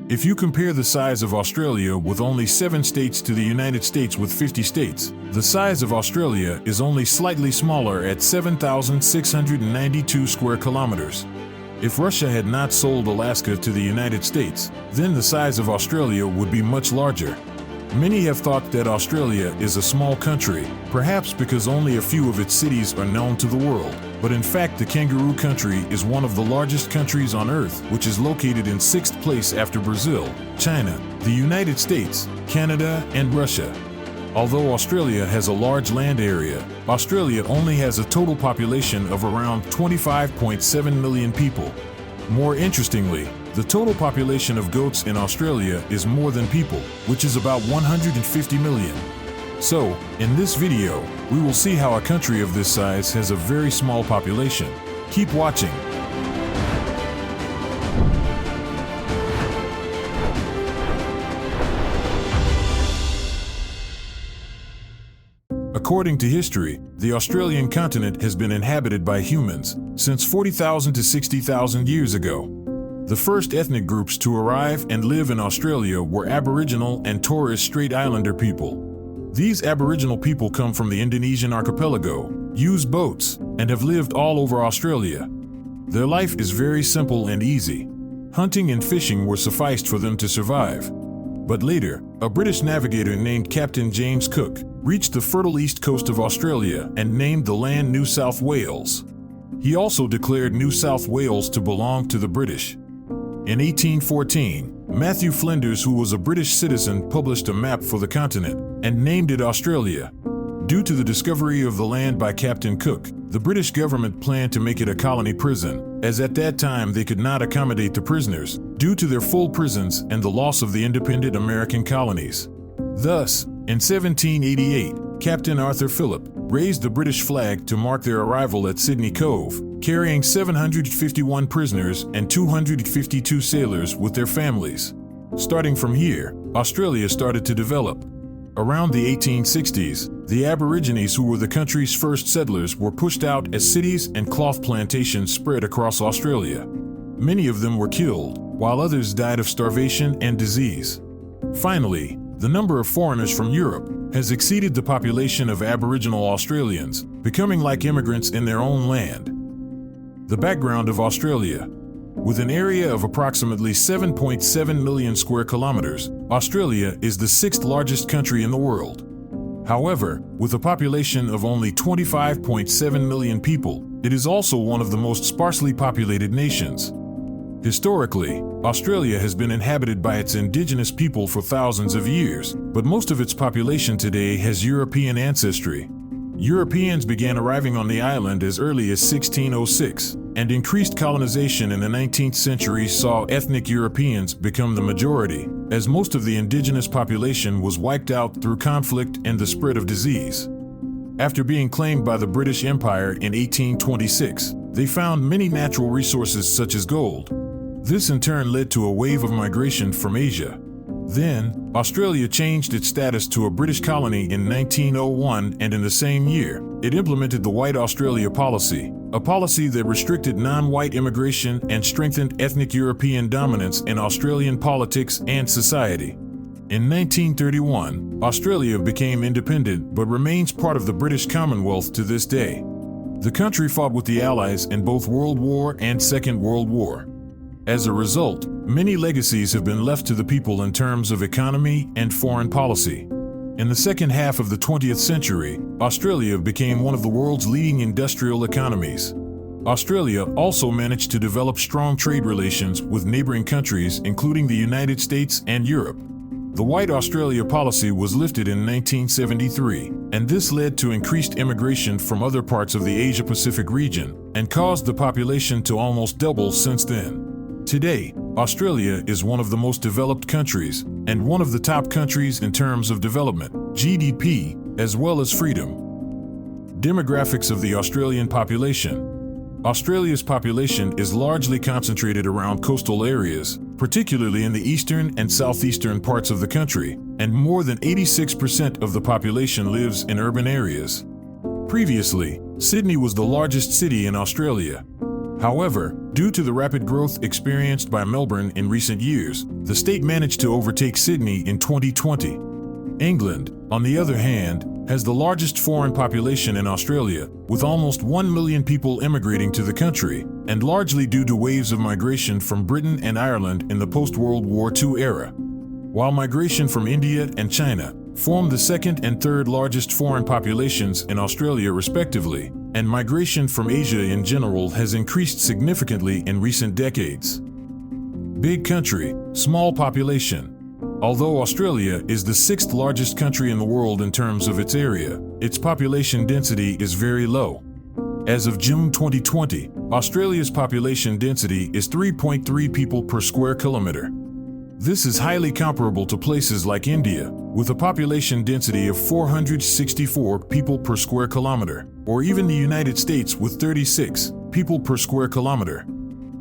If you compare the size of Australia with only 7 states to the United States with 50 states, the size of Australia is only slightly smaller at 7,692 square kilometers. If Russia had not sold Alaska to the United States, then the size of Australia would be much larger. Many have thought that Australia is a small country, perhaps because only a few of its cities are known to the world. But in fact, the Kangaroo country is one of the largest countries on Earth, which is located in 6th place after Brazil, China, the United States, Canada, and Russia. Although Australia has a large land area, Australia only has a total population of around 25.7 million people. More interestingly, the total population of goats in Australia is more than people, which is about 150 million. So, in this video, we will see how a country of this size has a very small population. Keep watching. According to history, the Australian continent has been inhabited by humans since 40,000 to 60,000 years ago. The first ethnic groups to arrive and live in Australia were Aboriginal and Torres Strait Islander people. These Aboriginal people come from the Indonesian archipelago, use boats, and have lived all over Australia. Their life is very simple and easy. Hunting and fishing were sufficed for them to survive. But later, a British navigator named Captain James Cook reached the fertile east coast of Australia and named the land New South Wales. He also declared New South Wales to belong to the British. In 1814, Matthew Flinders, who was a British citizen, published a map for the continent and named it Australia. Due to the discovery of the land by Captain Cook, the British government planned to make it a colony prison, as at that time they could not accommodate the prisoners due to their full prisons and the loss of the independent American colonies. Thus, in 1788, Captain Arthur Phillip raised the British flag to mark their arrival at Sydney Cove, carrying 751 prisoners and 252 sailors with their families. Starting from here, Australia started to develop. Around the 1860s, the Aborigines, who were the country's first settlers, were pushed out as cities and cloth plantations spread across Australia. Many of them were killed, while others died of starvation and disease. Finally, the number of foreigners from Europe has exceeded the population of Aboriginal Australians, becoming like immigrants in their own land. The background of Australia. With an area of approximately 7.7 million square kilometers, Australia is the 6th largest country in the world. However, with a population of only 25.7 million people, it is also one of the most sparsely populated nations. Historically, Australia has been inhabited by its indigenous people for thousands of years, but most of its population today has European ancestry. Europeans began arriving on the island as early as 1606, and increased colonization in the 19th century saw ethnic Europeans become the majority, as most of the indigenous population was wiped out through conflict and the spread of disease. After being claimed by the British Empire in 1826, they found many natural resources such as gold. This in turn led to a wave of migration from Asia. Then, Australia changed its status to a British colony in 1901, and in the same year, it implemented the White Australia policy, a policy that restricted non-white immigration and strengthened ethnic European dominance in Australian politics and society. In 1931, Australia became independent but remains part of the British Commonwealth to this day. The country fought with the Allies in both World War and Second World War. As a result, many legacies have been left to the people in terms of economy and foreign policy. In the second half of the 20th century, Australia became one of the world's leading industrial economies. Australia also managed to develop strong trade relations with neighboring countries, including the United States and Europe. The White Australia policy was lifted in 1973, and this led to increased immigration from other parts of the Asia-Pacific region and caused the population to almost double since then. Today, Australia is one of the most developed countries and one of the top countries in terms of development, GDP, as well as freedom. Demographics of the Australian population. Australia's population is largely concentrated around coastal areas, particularly in the eastern and southeastern parts of the country, and more than 86% of the population lives in urban areas. Previously, Sydney was the largest city in Australia. However, due to the rapid growth experienced by Melbourne in recent years, the state managed to overtake Sydney in 2020. England, on the other hand, has the largest foreign population in Australia, with almost 1 million people immigrating to the country, and largely due to waves of migration from Britain and Ireland in the post-World War II era. While migration from India and China form the second and third largest foreign populations in Australia respectively, and migration from Asia in general has increased significantly in recent decades. Big country, small population. Although Australia is the sixth largest country in the world in terms of its area, its population density is very low. As of June 2020, Australia's population density is 3.3 people per square kilometre. This is highly comparable to places like India, with a population density of 464 people per square kilometre, or even the United States with 36 people per square kilometre.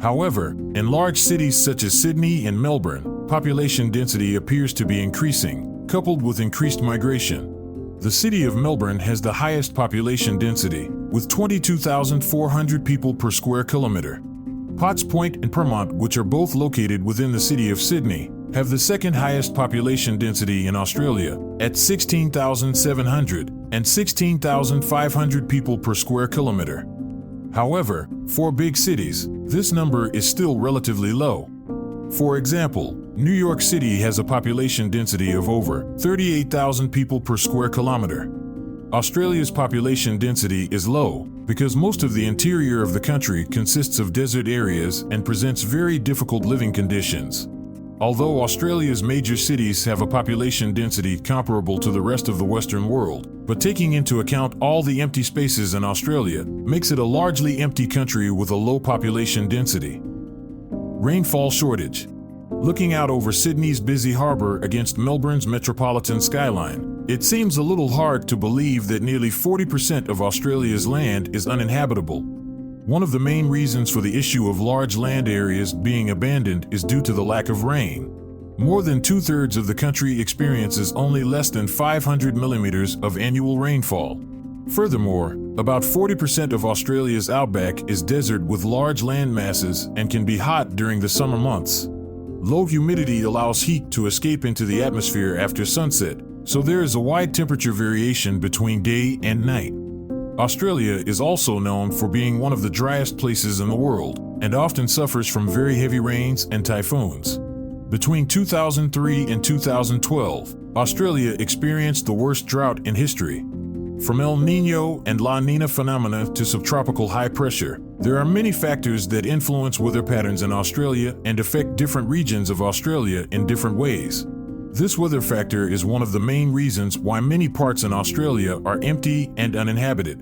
However, in large cities such as Sydney and Melbourne, population density appears to be increasing, coupled with increased migration. The city of Melbourne has the highest population density, with 22,400 people per square kilometre. Potts Point and Pyrmont, which are both located within the city of Sydney, have the second highest population density in Australia, at 16,700 and 16,500 people per square kilometre. However, for big cities, this number is still relatively low. For example, New York City has a population density of over 38,000 people per square kilometre. Australia's population density is low because most of the interior of the country consists of desert areas and presents very difficult living conditions. Although Australia's major cities have a population density comparable to the rest of the Western world, but taking into account all the empty spaces in Australia makes it a largely empty country with a low population density. Rainfall shortage. Looking out over Sydney's busy harbour against Melbourne's metropolitan skyline, it seems a little hard to believe that nearly 40% of Australia's land is uninhabitable. One of the main reasons for the issue of large land areas being abandoned is due to the lack of rain. More than two-thirds of the country experiences only less than 500 millimeters of annual rainfall. Furthermore, about 40% of Australia's outback is desert with large land masses and can be hot during the summer months. Low humidity allows heat to escape into the atmosphere after sunset, so there is a wide temperature variation between day and night. Australia is also known for being one of the driest places in the world, and often suffers from very heavy rains and typhoons. Between 2003 and 2012, Australia experienced the worst drought in history. From El Niño and La Niña phenomena to subtropical high pressure, there are many factors that influence weather patterns in Australia and affect different regions of Australia in different ways. This weather factor is one of the main reasons why many parts in Australia are empty and uninhabited.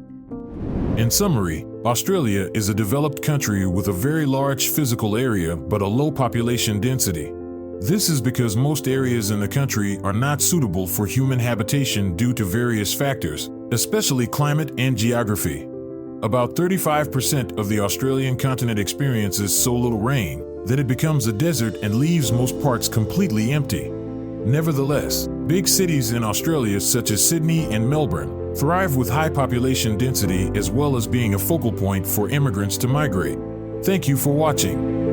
In summary, Australia is a developed country with a very large physical area but a low population density. This is because most areas in the country are not suitable for human habitation due to various factors, especially climate and geography. About 35% of the Australian continent experiences so little rain that it becomes a desert and leaves most parts completely empty. Nevertheless, big cities in Australia such as Sydney and Melbourne thrive with high population density as well as being a focal point for immigrants to migrate. Thank you for watching.